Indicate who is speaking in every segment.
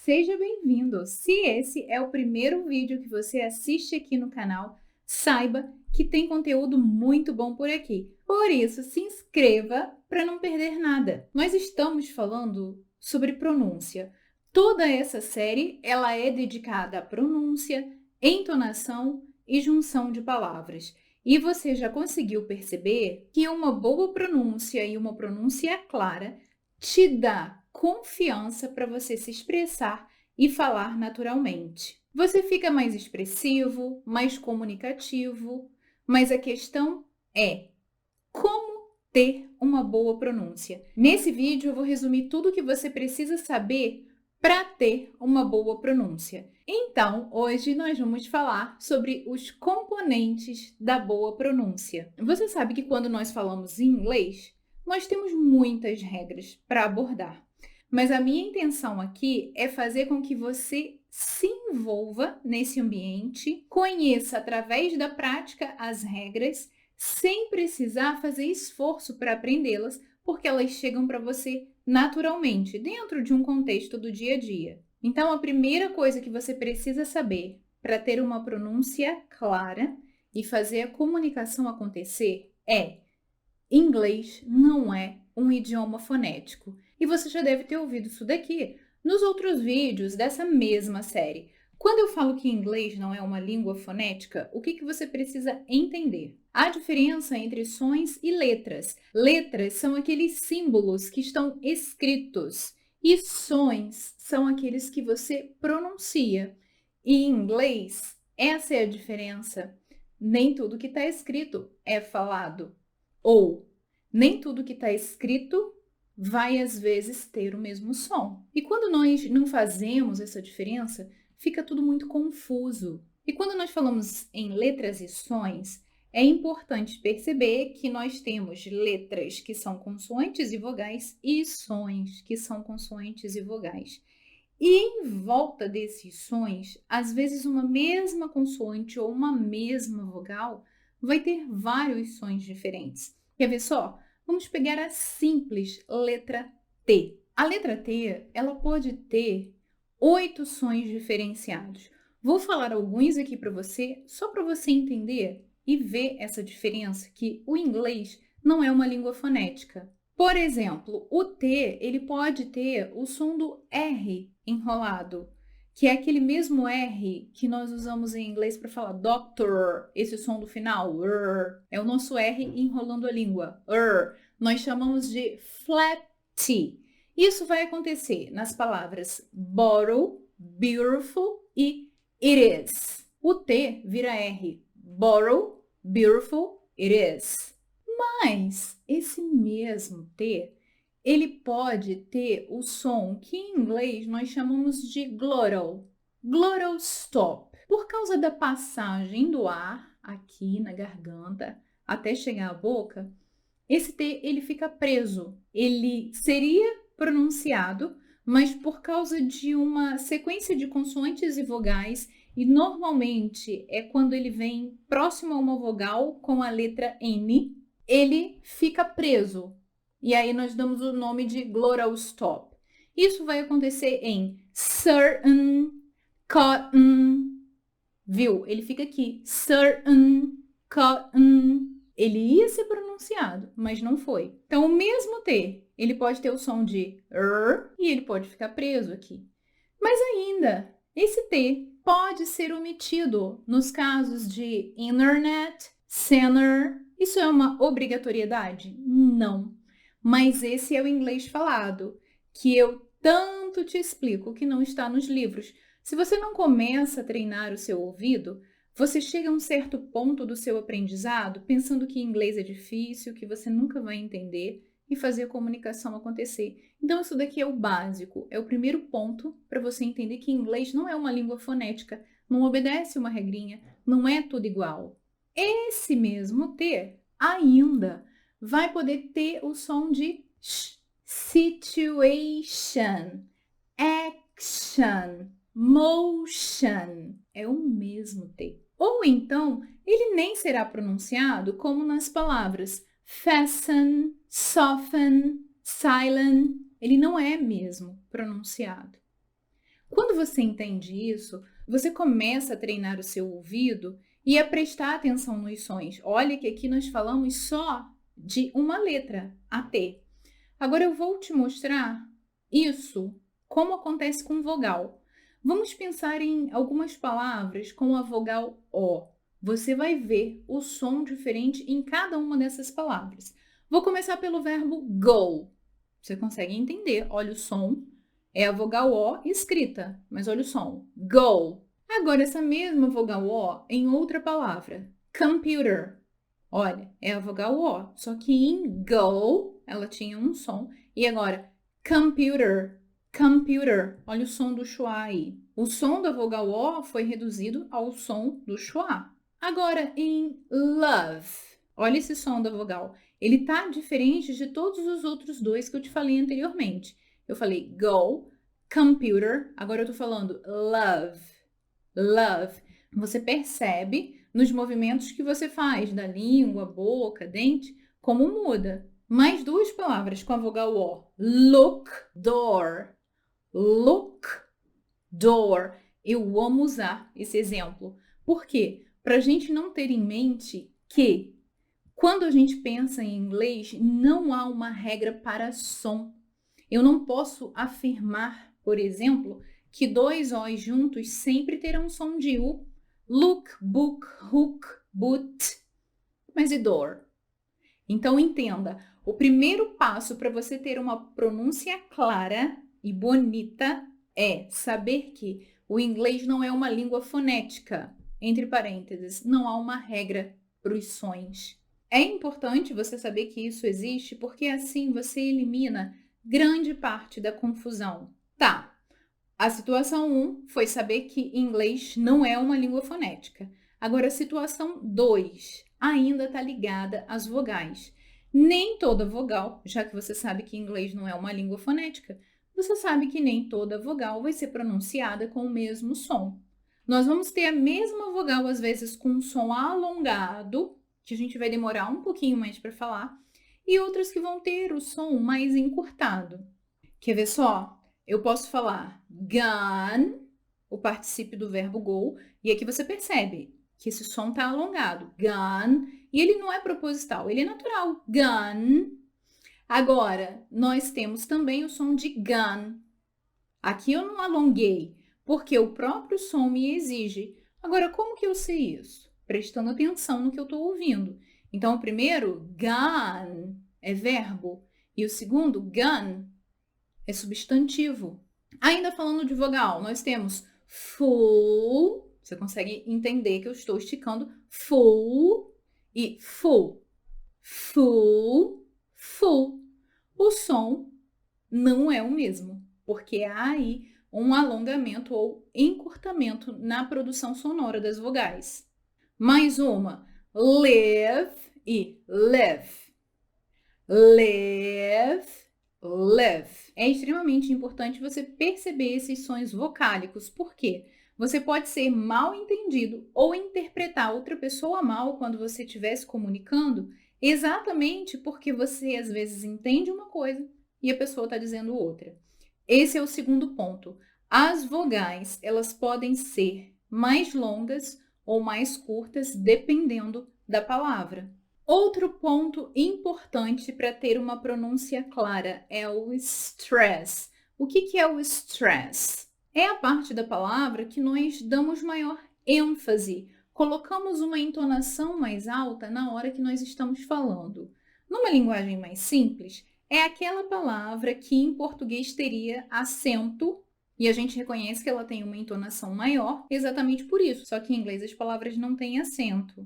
Speaker 1: Seja bem-vindo! Se esse é o primeiro vídeo que você assiste aqui no canal, saiba que tem conteúdo muito bom por aqui. Por isso, se inscreva para não perder nada. Nós estamos falando sobre pronúncia. Toda essa série ela é dedicada à pronúncia, entonação e junção de palavras. E você já conseguiu perceber que uma boa pronúncia e uma pronúncia clara te dá confiança para você se expressar e falar naturalmente. Você fica mais expressivo, mais comunicativo, mas a questão é como ter uma boa pronúncia. Nesse vídeo eu vou resumir tudo o que você precisa saber para ter uma boa pronúncia. Então, hoje nós vamos falar sobre os componentes da boa pronúncia. Você sabe que quando nós falamos em inglês, nós temos muitas regras para abordar. Mas a minha intenção aqui é fazer com que você se envolva nesse ambiente, conheça através da prática as regras, sem precisar fazer esforço para aprendê-las, porque elas chegam para você naturalmente, dentro de um contexto do dia a dia. Então, a primeira coisa que você precisa saber para ter uma pronúncia clara e fazer a comunicação acontecer é: inglês não é um idioma fonético. E você já deve ter ouvido isso daqui nos outros vídeos dessa mesma série. Quando eu falo que inglês não é uma língua fonética, o que você precisa entender? Há diferença entre sons e letras. Letras são aqueles símbolos que estão escritos e sons são aqueles que você pronuncia. E em inglês, essa é a diferença. Nem tudo que está escrito é falado. Ou nem tudo que está escrito vai, às vezes, ter o mesmo som. E quando nós não fazemos essa diferença, fica tudo muito confuso. E quando nós falamos em letras e sons, é importante perceber que nós temos letras que são consoantes e vogais e sons que são consoantes e vogais. E em volta desses sons, às vezes uma mesma consoante ou uma mesma vogal vai ter vários sons diferentes. Quer ver só? Vamos pegar a simples letra T. A letra T, ela pode ter 8 sons diferenciados. Vou falar alguns aqui para você, só para você entender e ver essa diferença, que o inglês não é uma língua fonética. Por exemplo, o T, ele pode ter o som do R enrolado, que é aquele mesmo R que nós usamos em inglês para falar doctor, esse som do final, é o nosso R enrolando a língua, nós chamamos de flat T. Isso vai acontecer nas palavras bottle, beautiful e it is. O T vira R, bottle, beautiful, it is. Mas esse mesmo T, ele pode ter o som que em inglês nós chamamos de glottal, glottal stop. Por causa da passagem do ar aqui na garganta até chegar à boca, esse T ele fica preso. Ele seria pronunciado, mas por causa de uma sequência de consoantes e vogais, e normalmente é quando ele vem próximo a uma vogal com a letra N, ele fica preso. E aí nós damos o nome de glottal stop. Isso vai acontecer em certain, cotton, viu? Ele fica aqui, certain, cotton. Ele ia ser pronunciado, mas não foi. Então, o mesmo T, ele pode ter o som de e ele pode ficar preso aqui. Mas ainda, esse T pode ser omitido nos casos de internet, center. Isso é uma obrigatoriedade? Não. Mas esse é o inglês falado, que eu tanto te explico que não está nos livros. Se você não começa a treinar o seu ouvido, você chega a um certo ponto do seu aprendizado pensando que inglês é difícil, que você nunca vai entender e fazer a comunicação acontecer. Então, isso daqui é o básico, é o primeiro ponto para você entender que inglês não é uma língua fonética, não obedece uma regrinha, não é tudo igual. Esse mesmo T ainda vai poder ter o som de sh, situation, action, motion. É o mesmo T. Ou então, ele nem será pronunciado como nas palavras fasten, soften, silent. Ele não é mesmo pronunciado. você entende isso, você começa a treinar o seu ouvido e a prestar atenção nos sons. Olha que aqui nós falamos só de uma letra, a T. Agora eu vou te mostrar isso, como acontece com vogal. Vamos pensar em algumas palavras com a vogal O. Você vai ver o som diferente em cada uma dessas palavras. Vou começar pelo verbo go. Você consegue entender, olha o som. É a vogal O escrita, mas olha o som. Go. Agora, essa mesma vogal O em outra palavra. Computer. Olha, é a vogal O, só que em go ela tinha um som. E agora, computer. Computer. Olha o som do schwa aí. O som da vogal O foi reduzido ao som do schwa. Agora, em love. Olha esse som da vogal. Ele tá diferente de todos os outros dois que eu te falei anteriormente. Eu falei go, computer, agora eu tô falando love, love. Você percebe nos movimentos que você faz da língua, boca, dente, como muda. Mais duas palavras com a vogal O. Look, door. Look, door. Eu amo usar esse exemplo. Por quê? Para a gente não ter em mente que quando a gente pensa em inglês, não há uma regra para som. Eu não posso afirmar, por exemplo, que dois O's juntos sempre terão som de U. Look, book, hook, boot. Mas e door? Então entenda, o primeiro passo para você ter uma pronúncia clara e bonita é saber que o inglês não é uma língua fonética. Entre parênteses, não há uma regra para os sons. É importante você saber que isso existe porque assim você elimina grande parte da confusão. Tá, a situação 1 foi saber que inglês não é uma língua fonética. Agora, a situação 2 ainda está ligada às vogais. Nem toda vogal, já que você sabe que inglês não é uma língua fonética, você sabe que nem toda vogal vai ser pronunciada com o mesmo som. Nós vamos ter a mesma vogal, às vezes, com um som alongado, que a gente vai demorar um pouquinho mais para falar, e outras que vão ter o som mais encurtado. Quer ver só? Eu posso falar gun, o particípio do verbo go, e aqui você percebe que esse som está alongado, gun, e ele não é proposital, ele é natural, gun. Agora, nós temos também o som de gun. Aqui eu não alonguei, porque o próprio som me exige. Agora, como que eu sei isso? Prestando atenção no que eu estou ouvindo. Então, o primeiro, gun, é verbo. E o segundo, gun, é substantivo. Ainda falando de vogal, nós temos full. Você consegue entender que eu estou esticando full e full. Full, full. O som não é o mesmo, porque há aí um alongamento ou encurtamento na produção sonora das vogais. Mais uma, live e live. Live, live. É extremamente importante você perceber esses sons vocálicos, porque você pode ser mal entendido ou interpretar outra pessoa mal quando você estiver se comunicando, exatamente porque você às vezes entende uma coisa e a pessoa está dizendo outra. Esse é o segundo ponto. As vogais, elas podem ser mais longas ou mais curtas, dependendo da palavra. Outro ponto importante para ter uma pronúncia clara é o stress. O que é o stress? É a parte da palavra que nós damos maior ênfase, colocamos uma entonação mais alta na hora que nós estamos falando. Numa linguagem mais simples, é aquela palavra que em português teria acento e a gente reconhece que ela tem uma entonação maior exatamente por isso, só que em inglês as palavras não têm acento.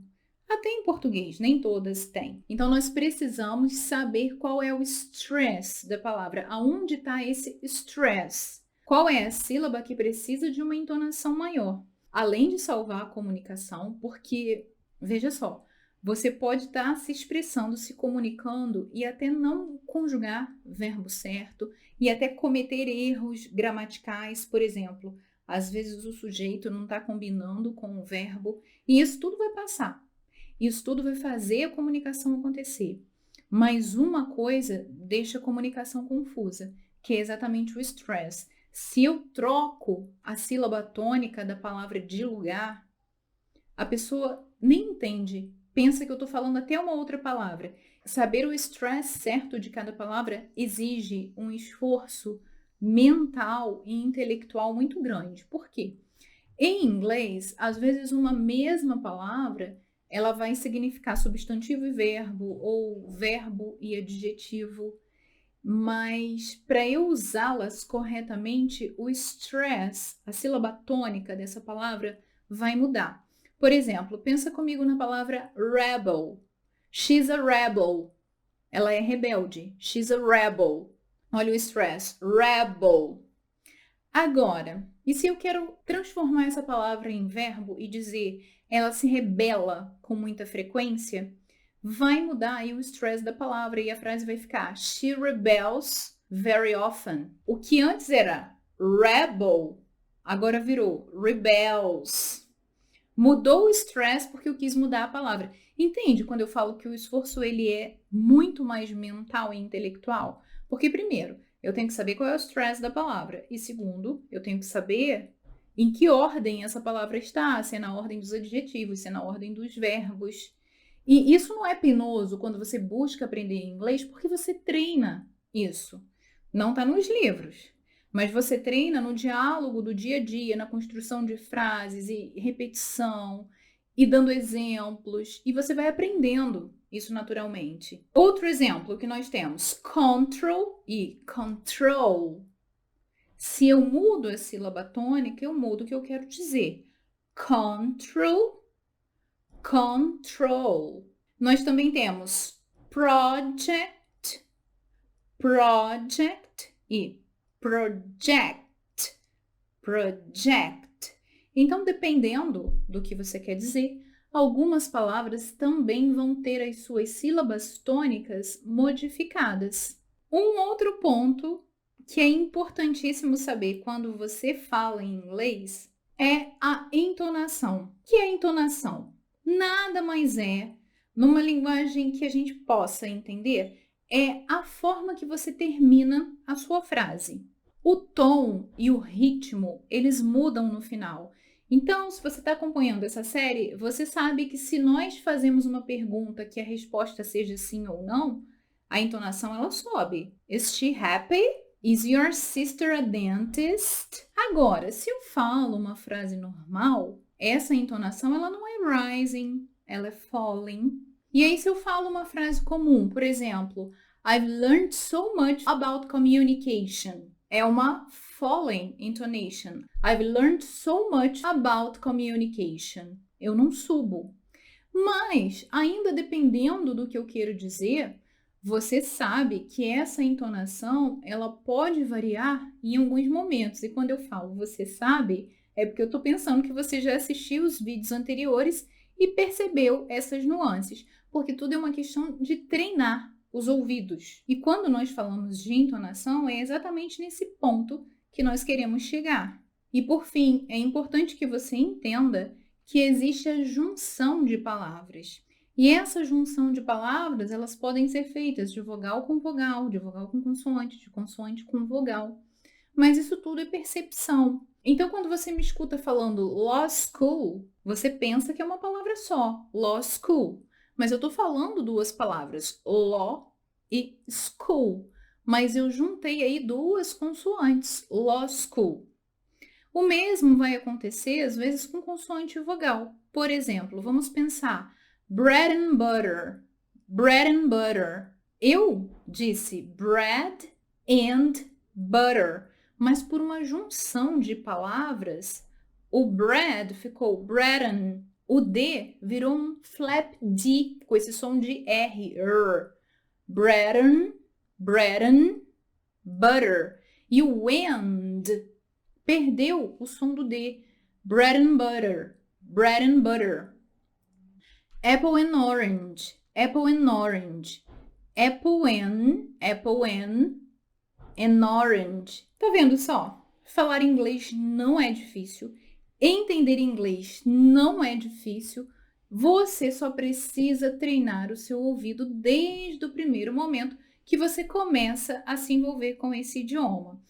Speaker 1: Até em português, nem todas têm. Então, nós precisamos saber qual é o stress da palavra, aonde está esse stress. Qual é a sílaba que precisa de uma entonação maior? Além de salvar a comunicação, porque, veja só, você pode estar se expressando, se comunicando e até não conjugar o verbo certo e até cometer erros gramaticais, por exemplo. Às vezes o sujeito não está combinando com o verbo e isso tudo vai passar. Isso tudo vai fazer a comunicação acontecer. Mas uma coisa deixa a comunicação confusa, que é exatamente o stress. Se eu troco a sílaba tônica da palavra de lugar, a pessoa nem entende, pensa que eu estou falando até uma outra palavra. Saber o stress certo de cada palavra exige um esforço mental e intelectual muito grande. Por quê? Em inglês, às vezes uma mesma palavra, ela vai significar substantivo e verbo, ou verbo e adjetivo, mas para eu usá-las corretamente, o stress, a sílaba tônica dessa palavra, vai mudar. Por exemplo, pensa comigo na palavra rebel. She's a rebel. Ela é rebelde. She's a rebel. Olha o stress. Rebel. Agora, e se eu quero transformar essa palavra em verbo e dizer ela se rebela com muita frequência, vai mudar aí o stress da palavra e a frase vai ficar She rebels very often. O que antes era rebel, agora virou rebels. Mudou o stress porque eu quis mudar a palavra. Entende quando eu falo que o esforço ele é muito mais mental e intelectual? Porque primeiro, eu tenho que saber qual é o stress da palavra. E segundo, eu tenho que saber em que ordem essa palavra está, se é na ordem dos adjetivos, se é na ordem dos verbos. E isso não é penoso quando você busca aprender inglês, porque você treina isso. Não está nos livros. Mas você treina no diálogo do dia a dia, na construção de frases e repetição, e dando exemplos, e você vai aprendendo isso naturalmente. Outro exemplo que nós temos, control e control. Se eu mudo a sílaba tônica, eu mudo o que eu quero dizer. Control, control. Nós também temos project, project e project, project. Então, dependendo do que você quer dizer, algumas palavras também vão ter as suas sílabas tônicas modificadas. Um outro ponto que é importantíssimo saber quando você fala em inglês é a entonação. O que é entonação? Nada mais é, numa linguagem que a gente possa entender, é a forma que você termina a sua frase. O tom e o ritmo, eles mudam no final. Então, se você está acompanhando essa série, você sabe que se nós fazemos uma pergunta que a resposta seja sim ou não, a entonação ela sobe. Is she happy? Is your sister a dentist? Agora, se eu falo uma frase normal, essa entonação ela não é rising, ela é falling. E aí, se eu falo uma frase comum, por exemplo, I've learned so much about communication. É uma falling intonation. I've learned so much about communication. Eu não subo. Mas, ainda dependendo do que eu quero dizer, você sabe que essa entonação, ela pode variar em alguns momentos. E quando eu falo você sabe, é porque eu estou pensando que você já assistiu os vídeos anteriores e percebeu essas nuances. Porque tudo é uma questão de treinar os ouvidos. E quando nós falamos de entonação, é exatamente nesse ponto que nós queremos chegar. E por fim, é importante que você entenda que existe a junção de palavras. E essa junção de palavras, elas podem ser feitas de vogal com consoante, de consoante com vogal. Mas isso tudo é percepção. Então, quando você me escuta falando law school, você pensa que é uma palavra só, law school. Mas eu estou falando duas palavras, law e school. Mas eu juntei aí duas consoantes, law school. O mesmo vai acontecer, às vezes, com consoante e vogal. Por exemplo, vamos pensar bread and butter. Bread and butter. Eu disse bread and butter, mas por uma junção de palavras, o bread ficou bread'n. O D virou um flap D, com esse som de R. Bread'n, bread'n, butter. E o and perdeu o som do D. Bread and butter, bread and butter. Apple and orange, apple and orange. Apple and orange. Tá vendo só? Falar inglês não é difícil. Entender inglês não é difícil. Você só precisa treinar o seu ouvido desde o primeiro momento que você começa a se envolver com esse idioma.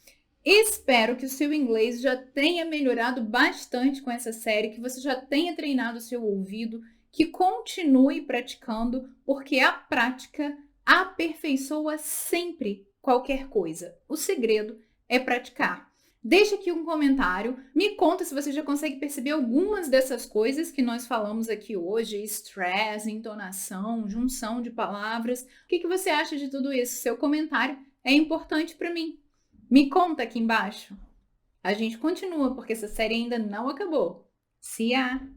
Speaker 1: Espero que o seu inglês já tenha melhorado bastante com essa série, que você já tenha treinado o seu ouvido, que continue praticando, porque a prática aperfeiçoa sempre qualquer coisa. O segredo é praticar. Deixa aqui um comentário, me conta se você já consegue perceber algumas dessas coisas que nós falamos aqui hoje, stress, entonação, junção de palavras. O que você acha de tudo isso? Seu comentário é importante para mim. Me conta aqui embaixo. A gente continua porque essa série ainda não acabou. See ya!